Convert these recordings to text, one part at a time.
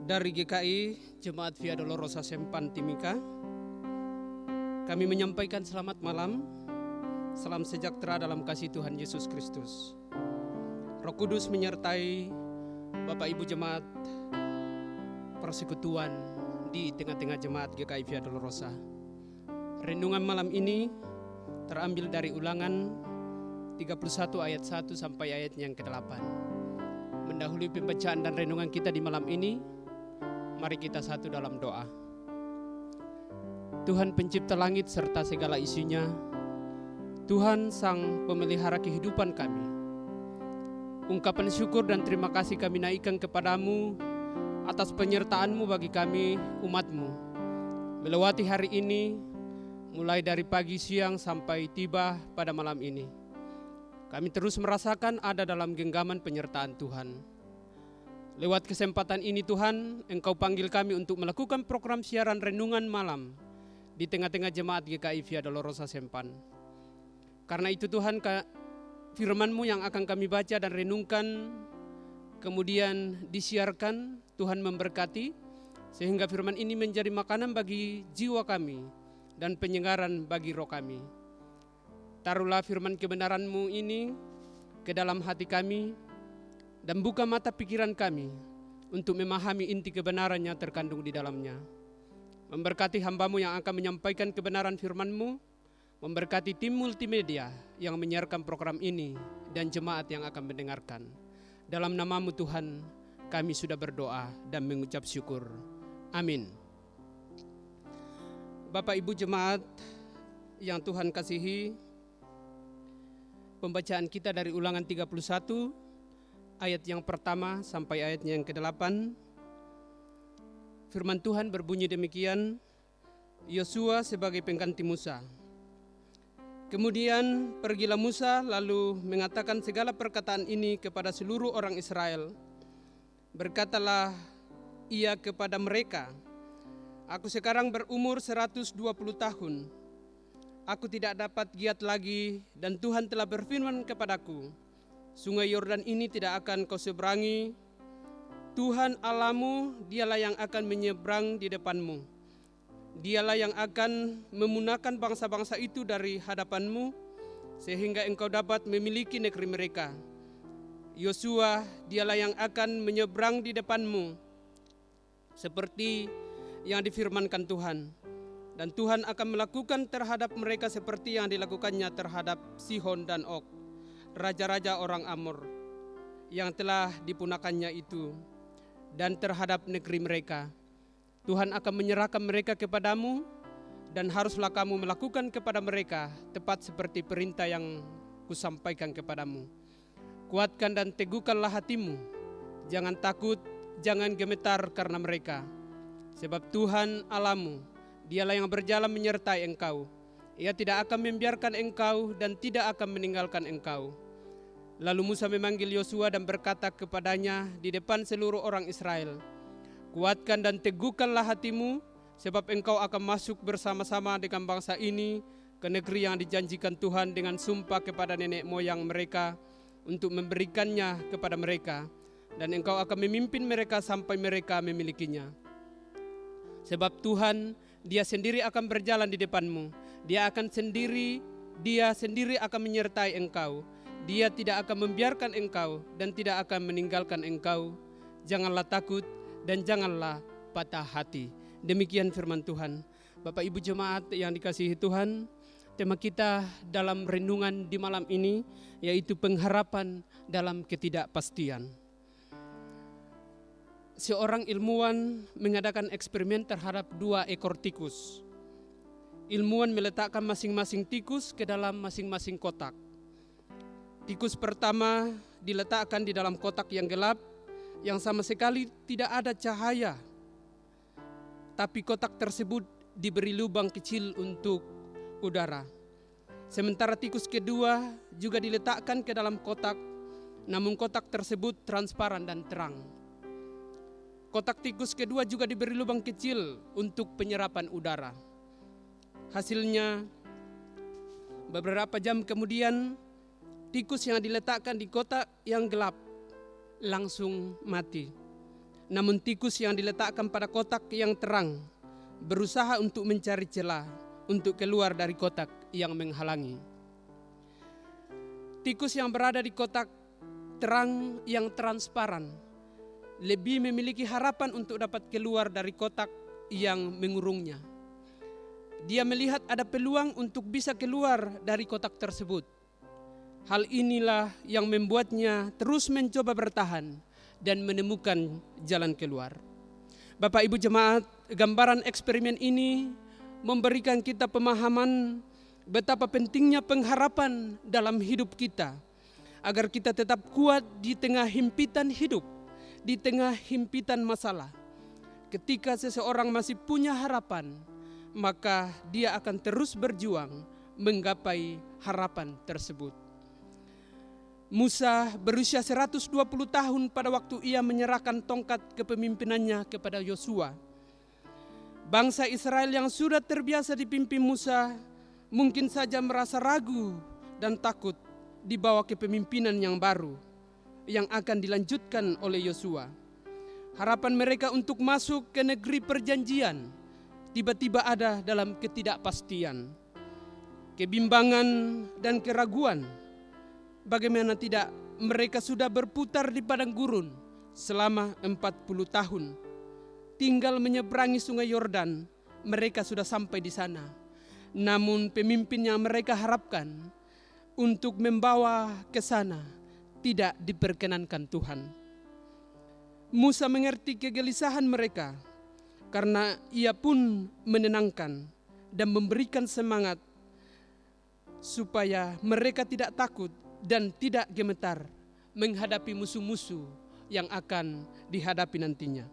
Dari GKI Jemaat Via Dolorosa Sempan Timika, kami menyampaikan selamat malam, salam sejahtera dalam kasih Tuhan Yesus Kristus. Roh Kudus menyertai Bapak Ibu Jemaat Persekutuan di tengah-tengah Jemaat GKI Via Dolorosa. Renungan malam ini terambil dari Ulangan 31 ayat 1 sampai ayat yang ke-8. Mendahului pembacaan dan renungan kita di malam ini, mari kita satu dalam doa. Tuhan pencipta langit serta segala isinya, Tuhan sang pemelihara kehidupan kami, ungkapan syukur dan terima kasih kami naikkan kepadamu atas penyertaan-Mu bagi kami umat-Mu melewati hari ini, mulai dari pagi, siang sampai tiba pada malam ini. Kami terus merasakan ada dalam genggaman penyertaan Tuhan. Lewat kesempatan ini Tuhan, Engkau panggil kami untuk melakukan program siaran renungan malam di tengah-tengah Jemaat GKI Via Dolorosa Sempan. Karena itu Tuhan, firman-Mu yang akan kami baca dan renungkan, kemudian disiarkan, Tuhan memberkati, sehingga firman ini menjadi makanan bagi jiwa kami dan penyegaran bagi roh kami. Taruhlah firman kebenaran-Mu ini ke dalam hati kami dan buka mata pikiran kami untuk memahami inti kebenaran yang terkandung di dalamnya. Memberkati hamba-Mu yang akan menyampaikan kebenaran firman-Mu, memberkati tim multimedia yang menyiarkan program ini dan jemaat yang akan mendengarkan. Dalam nama-Mu Tuhan, kami sudah berdoa dan mengucap syukur. Amin. Bapak Ibu Jemaat yang Tuhan kasihi, pembacaan kita dari Ulangan 31 ayat yang pertama sampai ayat yang ke-8. Firman Tuhan berbunyi demikian, Yosua sebagai pengganti Musa. Kemudian pergilah Musa lalu mengatakan segala perkataan ini kepada seluruh orang Israel. Berkatalah ia kepada mereka, aku sekarang berumur 120 tahun. Aku tidak dapat giat lagi dan Tuhan telah berfirman kepadaku, sungai Yordan ini tidak akan kau seberangi. Tuhan Allahmu, dialah yang akan menyeberang di depanmu. Dialah yang akan memunahkan bangsa-bangsa itu dari hadapanmu, sehingga engkau dapat memiliki negeri mereka. Yosua, dialah yang akan menyeberang di depanmu, seperti yang difirmankan Tuhan. Dan Tuhan akan melakukan terhadap mereka seperti yang dilakukannya terhadap Sihon dan Og, raja-raja orang Amor, yang telah dipunahkannya itu, dan terhadap negeri mereka. Tuhan akan menyerahkan mereka kepadamu, dan haruslah kamu melakukan kepada mereka tepat seperti perintah yang kusampaikan kepadamu. Kuatkan dan teguhkanlah hatimu, jangan takut, jangan gemetar karena mereka. Sebab Tuhan Allahmu, Dialah yang berjalan menyertai engkau. Ia tidak akan membiarkan engkau dan tidak akan meninggalkan engkau. Lalu Musa memanggil Yosua dan berkata kepadanya di depan seluruh orang Israel, kuatkan dan teguhkanlah hatimu, sebab engkau akan masuk bersama-sama dengan bangsa ini ke negeri yang dijanjikan Tuhan dengan sumpah kepada nenek moyang mereka untuk memberikannya kepada mereka, dan engkau akan memimpin mereka sampai mereka memilikinya. Sebab Tuhan, Dia sendiri akan berjalan di depanmu. Dia sendiri akan menyertai engkau. Dia tidak akan membiarkan engkau dan tidak akan meninggalkan engkau. Janganlah takut dan janganlah patah hati. Demikian firman Tuhan. Bapak Ibu Jemaat yang dikasihi Tuhan, tema kita dalam renungan di malam ini yaitu pengharapan dalam ketidakpastian. Seorang ilmuwan mengadakan eksperimen terhadap 2 ekor tikus. Ilmuwan meletakkan masing-masing tikus ke dalam masing-masing kotak. Tikus pertama diletakkan di dalam kotak yang gelap, yang sama sekali tidak ada cahaya. Tapi kotak tersebut diberi lubang kecil untuk udara. Sementara tikus kedua juga diletakkan ke dalam kotak, namun kotak tersebut transparan dan terang. Kotak tikus kedua juga diberi lubang kecil untuk penyerapan udara. Hasilnya, beberapa jam kemudian, tikus yang diletakkan di kotak yang gelap langsung mati. Namun tikus yang diletakkan pada kotak yang terang berusaha untuk mencari celah untuk keluar dari kotak yang menghalangi. Tikus yang berada di kotak terang yang transparan lebih memiliki harapan untuk dapat keluar dari kotak yang mengurungnya. Dia melihat ada peluang untuk bisa keluar dari kotak tersebut. Hal inilah yang membuatnya terus mencoba bertahan dan menemukan jalan keluar. Bapak Ibu jemaat, gambaran eksperimen ini memberikan kita pemahaman betapa pentingnya pengharapan dalam hidup kita, agar kita tetap kuat di tengah himpitan hidup, di tengah himpitan masalah. Ketika seseorang masih punya harapan, maka dia akan terus berjuang menggapai harapan tersebut. Musa berusia 120 tahun pada waktu ia menyerahkan tongkat kepemimpinannya kepada Yosua. Bangsa Israel yang sudah terbiasa dipimpin Musa mungkin saja merasa ragu dan takut di bawah kepemimpinan yang baru yang akan dilanjutkan oleh Yosua. Harapan mereka untuk masuk ke negeri perjanjian tiba-tiba ada dalam ketidakpastian, kebimbangan dan keraguan. Bagaimana tidak, mereka sudah berputar di padang gurun selama 40 tahun. Tinggal menyeberangi sungai Yordan, mereka sudah sampai di sana. Namun pemimpin yang mereka harapkan untuk membawa ke sana tidak diperkenankan Tuhan. Musa mengerti kegelisahan mereka, karena ia pun menenangkan dan memberikan semangat supaya mereka tidak takut dan tidak gemetar menghadapi musuh-musuh yang akan dihadapi nantinya.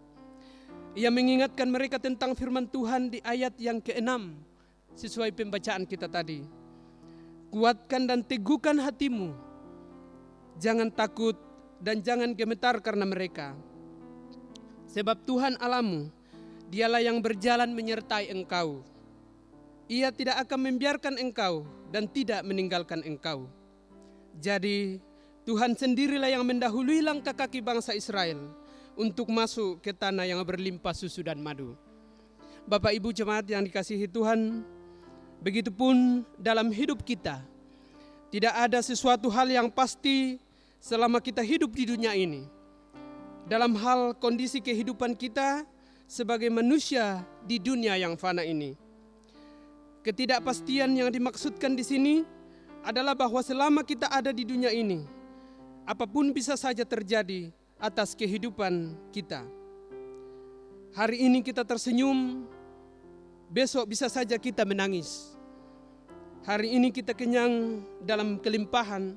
Ia mengingatkan mereka tentang firman Tuhan di ayat yang ke-6 sesuai pembacaan kita tadi. Kuatkan dan teguhkan hatimu, jangan takut dan jangan gemetar karena mereka. Sebab Tuhan Allahmu, Dialah yang berjalan menyertai engkau. Ia tidak akan membiarkan engkau dan tidak meninggalkan engkau. Jadi Tuhan sendirilah yang mendahului langkah kaki bangsa Israel untuk masuk ke tanah yang berlimpah susu dan madu. Bapak Ibu jemaat yang dikasihi Tuhan, begitupun dalam hidup kita. Tidak ada sesuatu hal yang pasti selama kita hidup di dunia ini. Dalam hal kondisi kehidupan kita sebagai manusia di dunia yang fana ini. Ketidakpastian yang dimaksudkan di sini adalah bahwa selama kita ada di dunia ini, apapun bisa saja terjadi atas kehidupan kita. Hari ini kita tersenyum, besok bisa saja kita menangis. Hari ini kita kenyang dalam kelimpahan,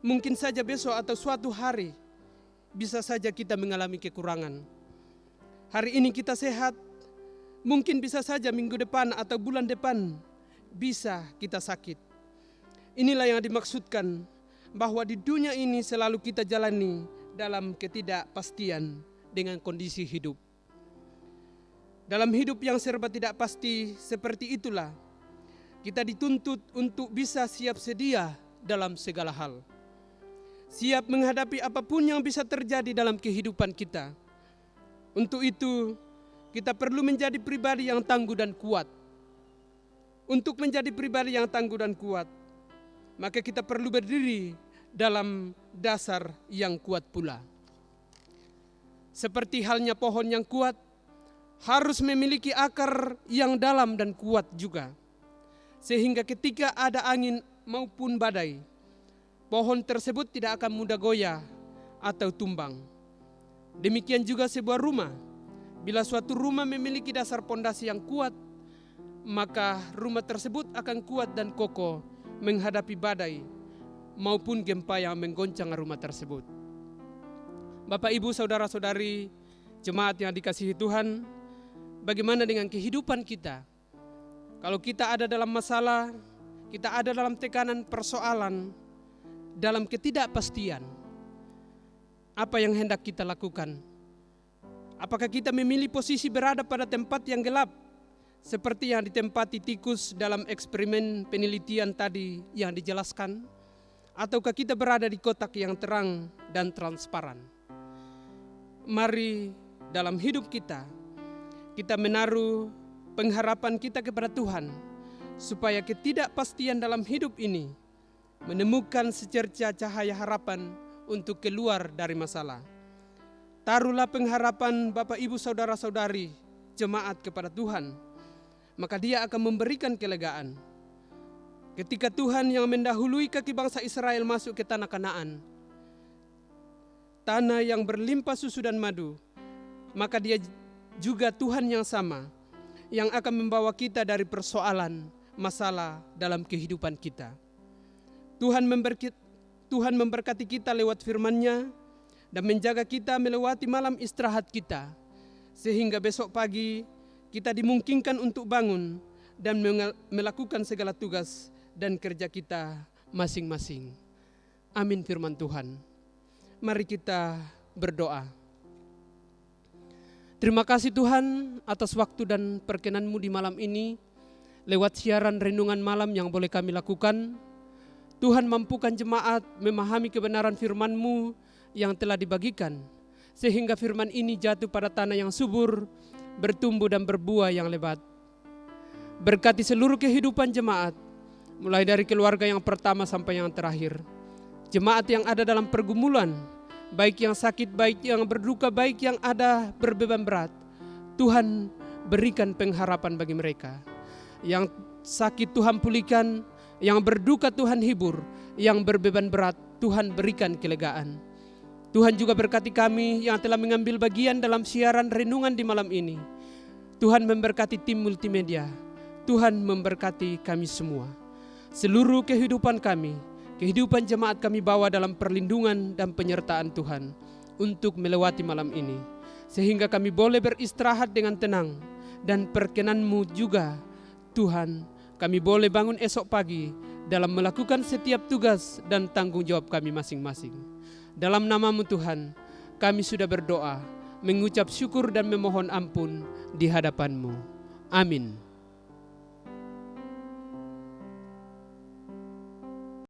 mungkin saja besok atau suatu hari bisa saja kita mengalami kekurangan. Hari ini kita sehat, mungkin bisa saja minggu depan atau bulan depan bisa kita sakit. Inilah yang dimaksudkan bahwa di dunia ini selalu kita jalani dalam ketidakpastian dengan kondisi hidup. Dalam hidup yang serba tidak pasti seperti itulah, kita dituntut untuk bisa siap sedia dalam segala hal. Siap menghadapi apapun yang bisa terjadi dalam kehidupan kita. Untuk itu, kita perlu menjadi pribadi yang tangguh dan kuat. Untuk menjadi pribadi yang tangguh dan kuat, maka kita perlu berdiri dalam dasar yang kuat pula. Seperti halnya pohon yang kuat, harus memiliki akar yang dalam dan kuat juga. Sehingga ketika ada angin maupun badai, pohon tersebut tidak akan mudah goyah atau tumbang. Demikian juga sebuah rumah. Bila suatu rumah memiliki dasar pondasi yang kuat, maka rumah tersebut akan kuat dan kokoh menghadapi badai maupun gempa yang menggoncang rumah tersebut. Bapak, Ibu, saudara-saudari, jemaat yang dikasihi Tuhan, bagaimana dengan kehidupan kita? Kalau kita ada dalam masalah, kita ada dalam tekanan persoalan, dalam ketidakpastian, apa yang hendak kita lakukan? Apakah kita memilih posisi berada pada tempat yang gelap, seperti yang ditempati tikus dalam eksperimen penelitian tadi yang dijelaskan? Ataukah kita berada di kotak yang terang dan transparan? Mari dalam hidup kita, kita menaruh pengharapan kita kepada Tuhan, supaya ketidakpastian dalam hidup ini menemukan secerca cahaya harapan untuk keluar dari masalah. Taruhlah pengharapan Bapak Ibu Saudara-saudari jemaat kepada Tuhan, maka Dia akan memberikan kelegaan. Ketika Tuhan yang mendahului kaki bangsa Israel masuk ke tanah Kanaan, tanah yang berlimpah susu dan madu, maka Dia juga Tuhan yang sama, yang akan membawa kita dari persoalan, masalah dalam kehidupan kita. Tuhan memberkati kita lewat firman-Nya dan menjaga kita melewati malam istirahat kita, sehingga besok pagi kita dimungkinkan untuk bangun dan melakukan segala tugas dan kerja kita masing-masing. Amin firman Tuhan. Mari kita berdoa. Terima kasih Tuhan atas waktu dan perkenan-Mu di malam ini, lewat siaran renungan malam yang boleh kami lakukan. Tuhan mampukan jemaat memahami kebenaran firman-Mu yang telah dibagikan, sehingga firman ini jatuh pada tanah yang subur, bertumbuh dan berbuah yang lebat. Berkati seluruh kehidupan jemaat, mulai dari keluarga yang pertama sampai yang terakhir. Jemaat yang ada dalam pergumulan, baik yang sakit, baik yang berduka, baik yang ada berbeban berat, Tuhan berikan pengharapan bagi mereka. Yang sakit Tuhan pulihkan, yang berduka Tuhan hibur, yang berbeban berat Tuhan berikan kelegaan. Tuhan juga berkati kami yang telah mengambil bagian dalam siaran renungan di malam ini. Tuhan memberkati tim multimedia. Tuhan memberkati kami semua. Seluruh kehidupan kami, kehidupan jemaat kami bawa dalam perlindungan dan penyertaan Tuhan untuk melewati malam ini, sehingga kami boleh beristirahat dengan tenang, dan perkenan-Mu juga Tuhan, kami boleh bangun esok pagi dalam melakukan setiap tugas dan tanggung jawab kami masing-masing. Dalam nama-Mu Tuhan, kami sudah berdoa, mengucap syukur dan memohon ampun di hadapan-Mu. Amin.